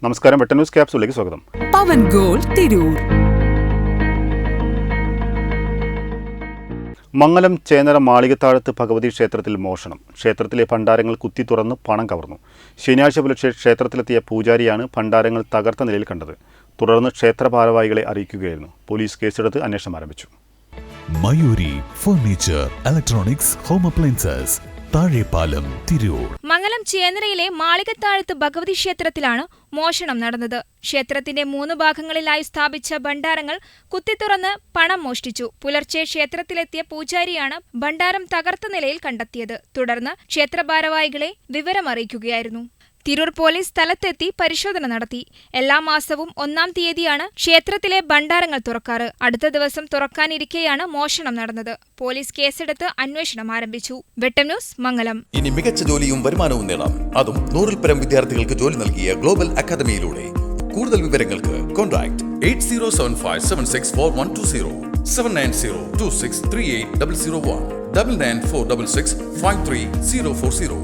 നമസ്കാരം, വെട്ടൻ ന്യൂസ് ക്യാപ്സൂളിലേക്ക് സ്വാഗതം. പവൻ ഗോൾഡ് തിരൂർ. മംഗലം ചേന്നര മാളികത്താഴത്ത് ഭഗവതി ക്ഷേത്രത്തിൽ മോഷണം. ക്ഷേത്രത്തിലെ ഭണ്ഡാരങ്ങൾ കുത്തി തുറന്ന് പണം കവർന്നു. ശനിയാഴ്ച പുലർച്ചെ ക്ഷേത്രത്തിലെത്തിയ പൂജാരിയാണ് ഭണ്ഡാരങ്ങൾ തകർത്ത നിലയിൽ കണ്ടത്. തുടർന്ന് ക്ഷേത്ര ഭാരവാഹികളെ അറിയിക്കുകയായിരുന്നു. പോലീസ് കേസെടുത്ത് അന്വേഷണം ആരംഭിച്ചു. Mayuri furniture, electronics, home appliances, Thazhepalam, Tirur. Mangalam ചേന്നരയിലെ മാളികത്താഴത്ത് ഭഗവതി ക്ഷേത്രത്തിലാണ് മോഷണം നടന്നത്. ക്ഷേത്രത്തിന്റെ 3 ഭാഗങ്ങളിലായി സ്ഥാപിച്ച ഭണ്ഡാരങ്ങൾ കുത്തിത്തുറന്ന് പണം മോഷ്ടിച്ചു. പുലർച്ചെ ക്ഷേത്രത്തിലെത്തിയ പൂജാരിയാണ് ഭണ്ഡാരം തകർത്ത നിലയിൽ കണ്ടെത്തിയത്. തുടർന്ന് ക്ഷേത്ര ഭാരവാഹികളെ വിവരമറിയിക്കുകയായിരുന്നു. തിരൂർ പോലീസ് സ്ഥലത്തെത്തി പരിശോധന നടത്തി. എല്ലാ മാസവും 1-ാം തീയതിയാണ് ക്ഷേത്രത്തിലെ ഭണ്ഡാരങ്ങൾ തുറക്കാറ്. അടുത്ത ദിവസം തുറക്കാനിരിക്കെയാണ് മോഷണം നടന്നത്. പോലീസ് കേസെടുത്ത് അന്വേഷണം ആരംഭിച്ചു. വെട്ടം ന്യൂസ്, മംഗലം. ഇനി മികച്ച ജോലിയും വരുമാനവും നേടാം. അതും 100-ൽ-പരം വിദ്യാർത്ഥികൾക്ക് ജോലി നൽകിയ ഗ്ലോബൽ അക്കാദമിയിലൂടെ. കൂടുതൽ വിവരങ്ങൾക്ക് കോൺടാക്ട് 8075764120 7902638001 9946653040.